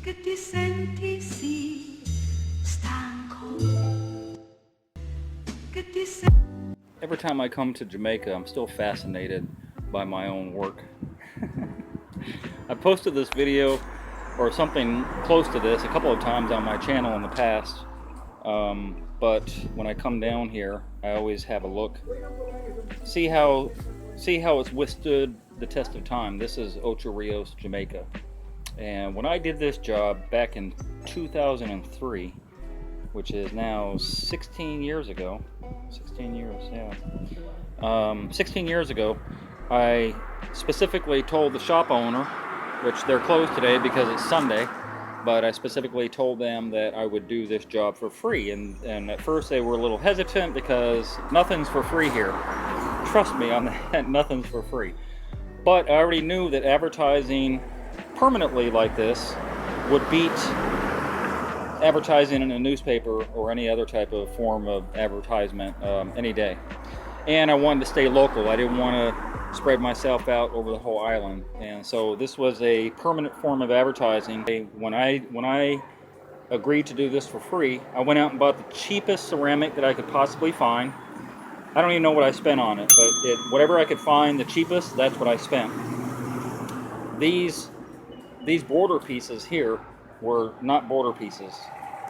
che ti senti sì stanco, che ti senti. Every time I come to Jamaica, I'm still fascinated by my own work. I posted this video or something close to this a couple of times on my channel in the past, but when I come down here, I always have a look, see how it's withstood the test of time. This is Ocho Rios, Jamaica, and when I did this job back in 2003, which is now 16 years ago. 16 years, yeah. 16 years ago, I specifically told the shop owner, which they're closed today because it's Sunday, but I specifically told them that I would do this job for free. And at first they were a little hesitant because nothing's for free here. Trust me on that, nothing's for free. But I already knew that advertising permanently like this would beat advertising in a newspaper or any other type of form of advertisement any day. And I wanted to stay local. I didn't want to spread myself out over the whole island. And so this was a permanent form of advertising. When I agreed to do this for free, I went out and bought the cheapest ceramic that I could possibly find. I don't even know what I spent on it, but whatever I could find, the cheapest, that's what I spent. These border pieces here were not border pieces.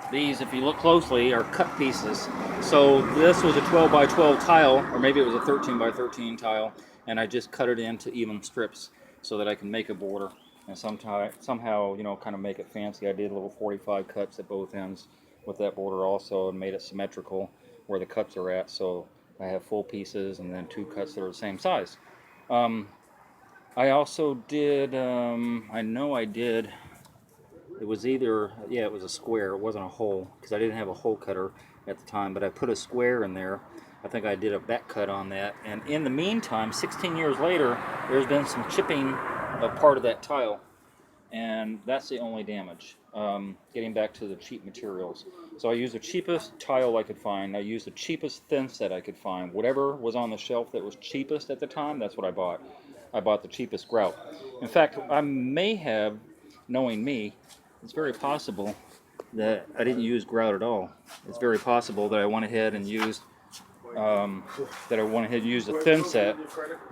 These, if you look closely, are cut pieces. So this was a 12 by 12 tile, or maybe it was a 13 by 13 tile, and I just cut it into even strips so that I can make a border and somehow, you know, kind of make it fancy. I did little 45 cuts at both ends with that border also, and made it symmetrical where the cuts are at, so I have full pieces and then two cuts that are the same size. I also did, I know I did, it was either, yeah, it was a square, it wasn't a hole, because I didn't have a hole cutter at the time, but I put a square in there. I think I did a back cut on that, and in the meantime, 16 years later, there's been some chipping of part of that tile, and that's the only damage. Getting back to the cheap materials. So I used the cheapest tile I could find, I used the cheapest thin set I could find. Whatever was on the shelf that was cheapest at the time, that's what I bought. I bought the cheapest grout. In fact, I may have, knowing me, it's very possible that I didn't use grout at all. It's very possible that I went ahead and used a thin set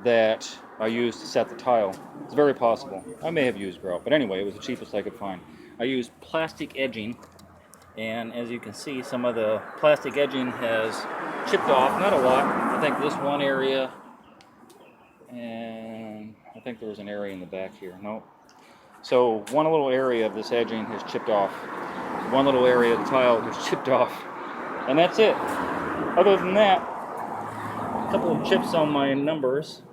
that I used to set the tile. It's very possible. I may have used grout, but anyway, it was the cheapest I could find. I used plastic edging, and as you can see, some of the plastic edging has chipped off. Not a lot. I think this one area, and I think there was an area in the back here. Nope. So one little area of this edging has chipped off. One little area of the tile has chipped off. And that's it. Other than that, a couple of chips on my numbers.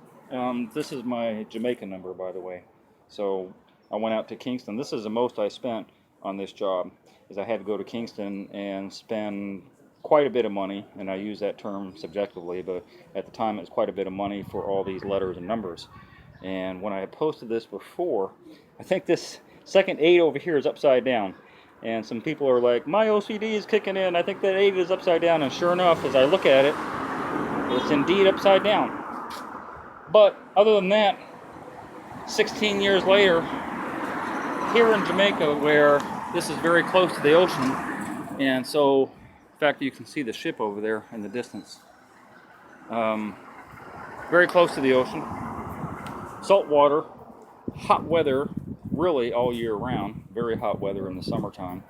This is my Jamaica number, by the way. So I went out to Kingston. This is the most I spent on this job, is I had to go to Kingston and spend quite a bit of money, and I use that term subjectively, but at the time it was quite a bit of money for all these letters and numbers. And when I had posted this before, I think this second 8 over here is upside down. And some people are like, my OCD is kicking in, I think that 8 is upside down. And sure enough, as I look at it, it's indeed upside down. But other than that, 16 years later, here in Jamaica, where this is very close to the ocean, and so, in fact, you can see the ship over there in the distance. Very close to the ocean. Salt water, hot weather, really all year round. Very hot weather in the summertime.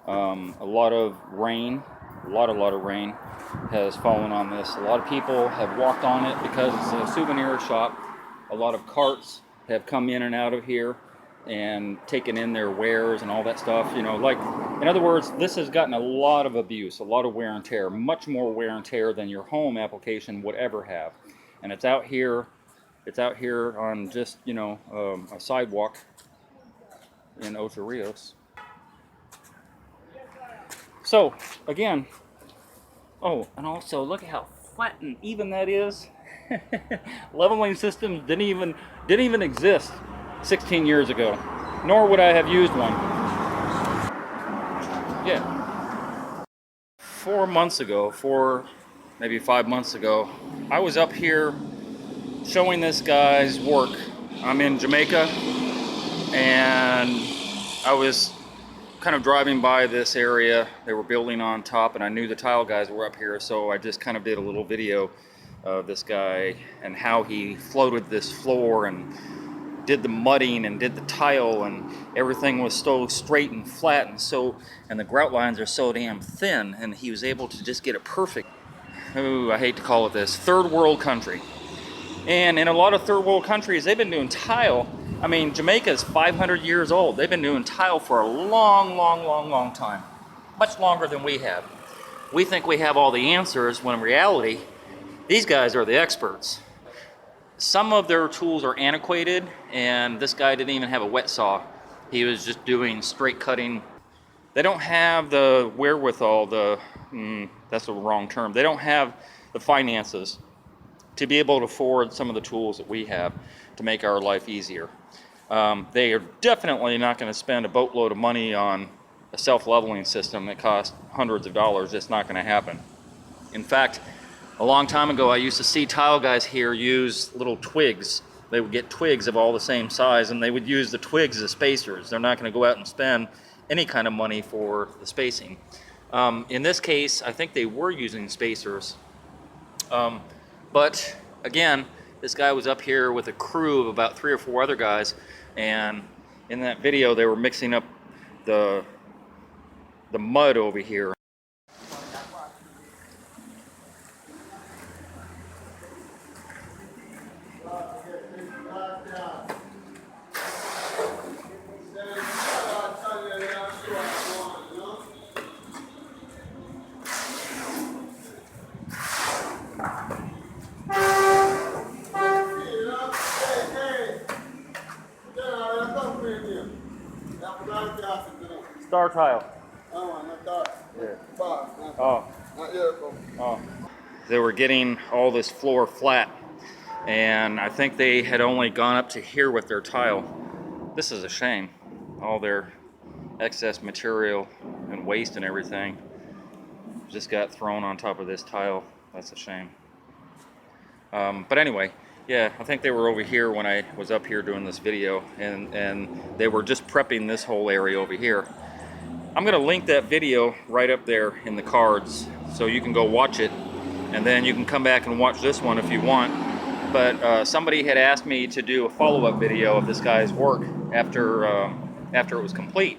A lot of rain, a lot of rain has fallen on this. A lot of people have walked on it because it's a souvenir shop. A lot of carts have come in and out of here and taken in their wares and all that stuff. You know, like, in other words, this has gotten a lot of abuse, a lot of wear and tear, much more wear and tear than your home application would ever have. And it's out here on just, you know, a sidewalk in Ocho Rios. So again, oh, and also look at how flat and even that is. Leveling systems didn't even exist 16 years ago, nor would I have used one. Yeah, 4 months ago, maybe 5 months ago, I was up here showing this guy's work. I'm in Jamaica, and I was kind of driving by this area. They were building on top, and I knew the tile guys were up here, so I just kind of did a little video of this guy and how he floated this floor and did the mudding and did the tile, and everything was so straight and flat, and the grout lines are so damn thin, and he was able to just get it perfect. Ooh, I hate to call it this, third world country. And in a lot of third world countries, they've been doing tile. I mean, Jamaica is 500 years old. They've been doing tile for a long time. Much longer than we have. We think we have all the answers, when in reality, these guys are the experts. Some of their tools are antiquated, and this guy didn't even have a wet saw. He was just doing straight cutting. They don't have the wherewithal, that's the wrong term. They don't have the finances to be able to afford some of the tools that we have to make our life easier. They are definitely not going to spend a boatload of money on a self-leveling system that costs hundreds of dollars. It's not going to happen. In fact, a long time ago, I used to see tile guys here use little twigs. They would get twigs of all the same size, and they would use the twigs as spacers. They're not going to go out and spend any kind of money for the spacing. In this case, I think they were using spacers. But again, this guy was up here with a crew of about 3 or 4 other guys, and in that video they were mixing up the mud over here. Star tile. Oh. They were getting all this floor flat, and I think they had only gone up to here with their tile. This is a shame. All their excess material and waste and everything just got thrown on top of this tile. That's a shame. But anyway, yeah, I think they were over here when I was up here doing this video, and they were just prepping this whole area over here. I'm going to link that video right up there in the cards so you can go watch it, and then you can come back and watch this one if you want. But somebody had asked me to do a follow-up video of this guy's work after it was complete.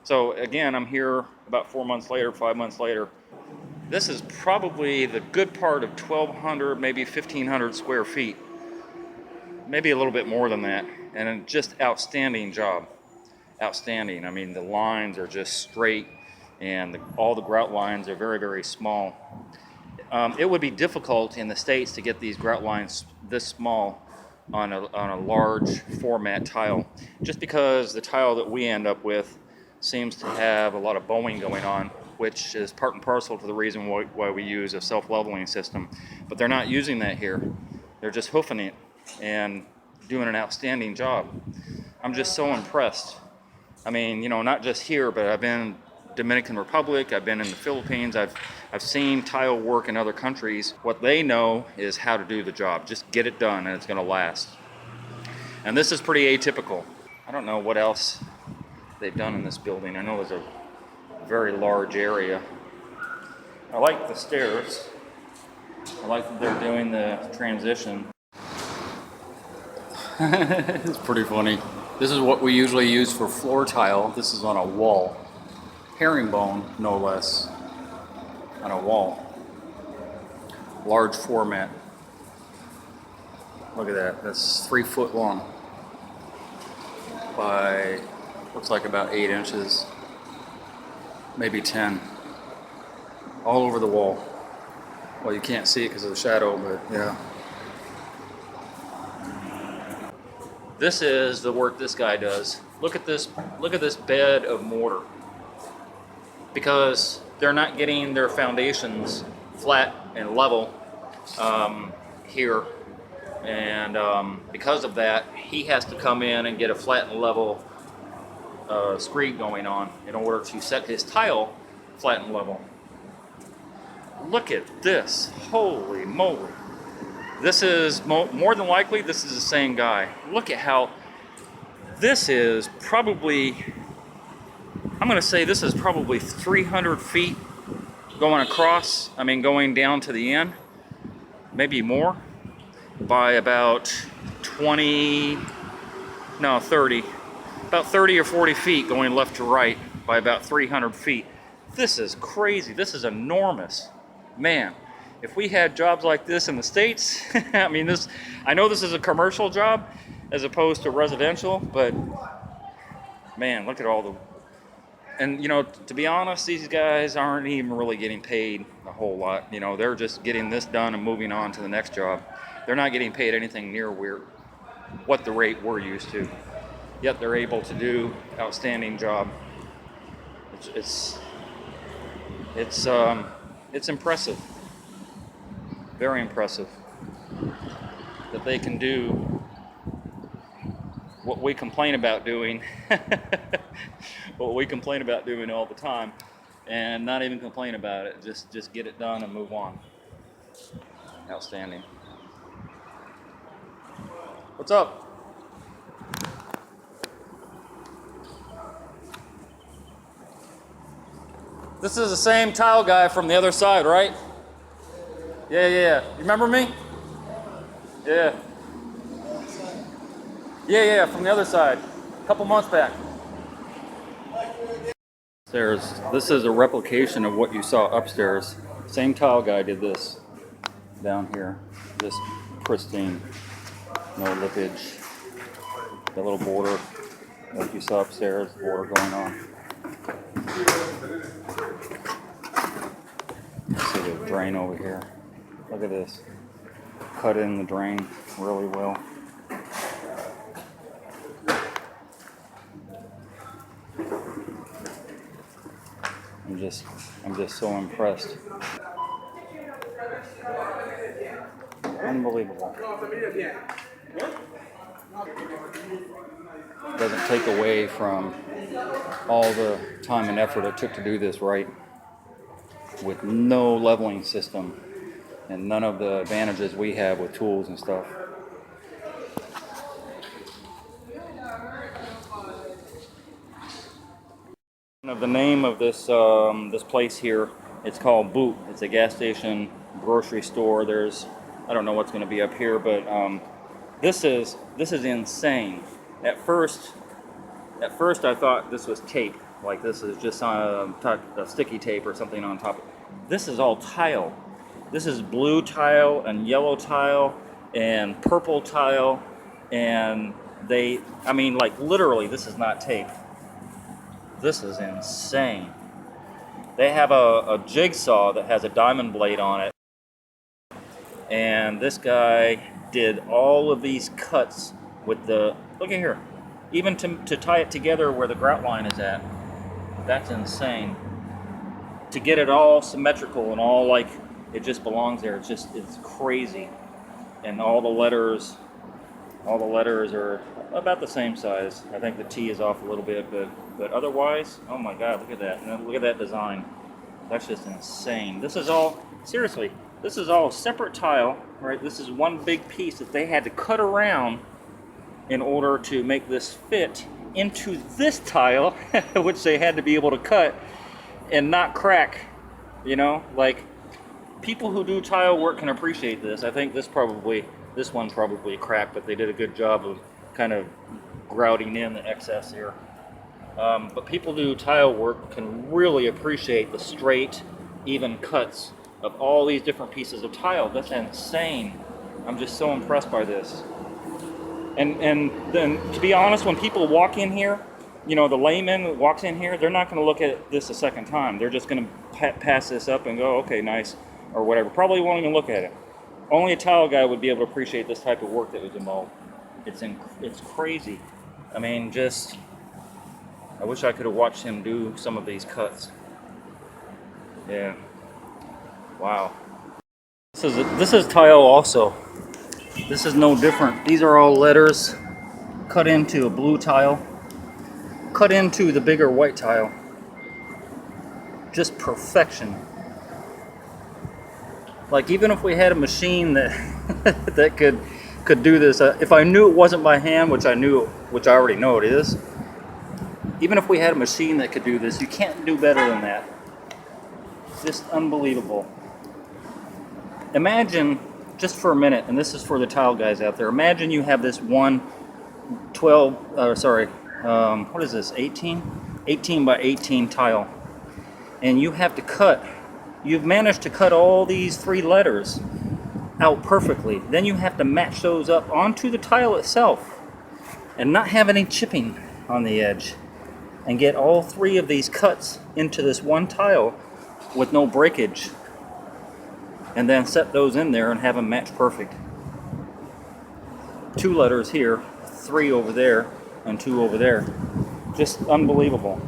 So again, I'm here about 4 months later, 5 months later. This is probably the good part of 1,200, maybe 1,500 square feet. Maybe a little bit more than that. And just outstanding job. Outstanding. I mean, the lines are just straight, and all the grout lines are very small. It would be difficult in the States to get these grout lines this small on a large format tile, just because the tile that we end up with seems to have a lot of bowing going on, which is part and parcel to the reason why we use a self-leveling system. But they're not using that here. They're just hoofing it and doing an outstanding job. I'm just so impressed. I mean, you know, not just here, but I've been in Dominican Republic, I've been in the Philippines, I've seen tile work in other countries. What they know is how to do the job. Just get it done and it's going to last. And this is pretty atypical. I don't know what else they've done in this building. I know there's a very large area. I like the stairs. I like that they're doing the transition. It's pretty funny. This is what we usually use for floor tile. This is on a wall. Herringbone, no less, on a wall. Large format. Look at that. That's 3 foot long by, looks like about 8 inches, maybe 10. All over the wall. Well, you can't see it because of the shadow, but yeah. This is the work this guy does. Look at this bed of mortar. Because they're not getting their foundations flat and level here. And because of that, he has to come in and get a flat and level screed going on in order to set his tile flat and level. Look at this. Holy moly. This is more than likely, this is the same guy. Look at how this is probably I'm gonna say this is probably 300 feet going across, I mean going down to the end, maybe more, by about 20, no 30, about 30 or 40 feet going left to right by about 300 feet. This is crazy, this is enormous. Man, if we had jobs like this in the States, I mean this, I know this is a commercial job as opposed to residential, but man, look at all the, and you know, to be honest, these guys aren't even really getting paid a whole lot. You know, they're just getting this done and moving on to the next job. They're not getting paid anything near what the rate we're used to. Yet they're able to do outstanding job. It's impressive, very impressive that they can do what we complain about doing, what we complain about doing all the time, and not even complain about it. Just get it done and move on. Outstanding. What's up? This is the same tile guy from the other side, right? Yeah. You remember me? Yeah. Yeah, from the other side. A couple months back. This is a replication of what you saw upstairs. Same tile guy did this down here. Just pristine. No lippage. The little border like you saw upstairs, border going on. See the drain over here. Look at this. Cut in the drain really well. I'm just so impressed. Unbelievable. Doesn't take away from all the time and effort it took to do this right, with no leveling system and none of the advantages we have with tools and stuff. Of the name of this this place here, it's called Boot. It's a gas station, grocery store. There's, I don't know what's going to be up here, but this is insane. At first I thought this was tape, like this is just a sticky tape or something on top. This is all tile. This is blue tile and yellow tile and purple tile, and I mean, like literally, this is not tape. This is insane. They have a jigsaw that has a diamond blade on it, and this guy did all of these cuts with the, look at here, even to tie it together where the grout line is at. That's insane. To get it all symmetrical and all like it just belongs there. It's crazy. And all the letters are about the same size. I think the T is off a little bit, but otherwise, oh my God, look at that. And look at that design. That's just insane. This is all, seriously, this is all separate tile, right? This is one big piece that they had to cut around in order to make this fit into this tile, which they had to be able to cut and not crack, you know? Like, people who do tile work can appreciate this. I think this one probably cracked, but they did a good job of kind of grouting in the excess here. But people who do tile work can really appreciate the straight, even cuts of all these different pieces of tile. That's insane. I'm just so impressed by this. And then, to be honest, when people walk in here, you know, the layman walks in here, they're not going to look at this a second time. They're just going to pass this up and go, okay, nice, or whatever. Probably won't even look at it. Only a tile guy would be able to appreciate this type of work that was involved. It's crazy. I mean, just, I wish I could have watched him do some of these cuts. Yeah. Wow. This is tile also. This is no different. These are all letters cut into a blue tile, cut into the bigger white tile. Just perfection. Like, even if we had a machine that that could do this, if I knew it wasn't by hand, which I already know it is, Even if we had a machine that could do this, you can't do better than that. Just unbelievable. Imagine, just for a minute, and this is for the tile guys out there, imagine you have this one 18 by 18 tile, and you have to cut, you've managed to cut all these 3 letters out perfectly. Then you have to match those up onto the tile itself and not have any chipping on the edge, and get all 3 of these cuts into this one tile with no breakage, and then set those in there and have them match perfect. 2 letters here, 3 over there, and 2 over there. Just unbelievable.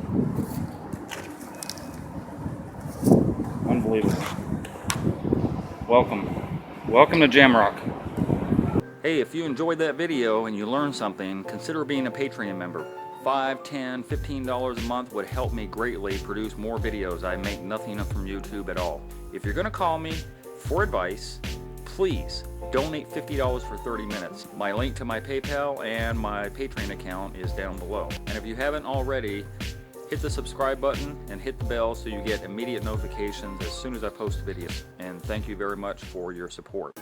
Unbelievable. Welcome to Jamrock. Hey, if you enjoyed that video and you learned something, consider being a Patreon member. $5, $10, $15 a month would help me greatly produce more videos. I make nothing from YouTube at all. If you're gonna call me for advice, please donate $50 for 30 minutes. My link to my PayPal and my Patreon account is down below. And if you haven't already, hit the subscribe button and hit the bell so you get immediate notifications as soon as I post videos. And thank you very much for your support.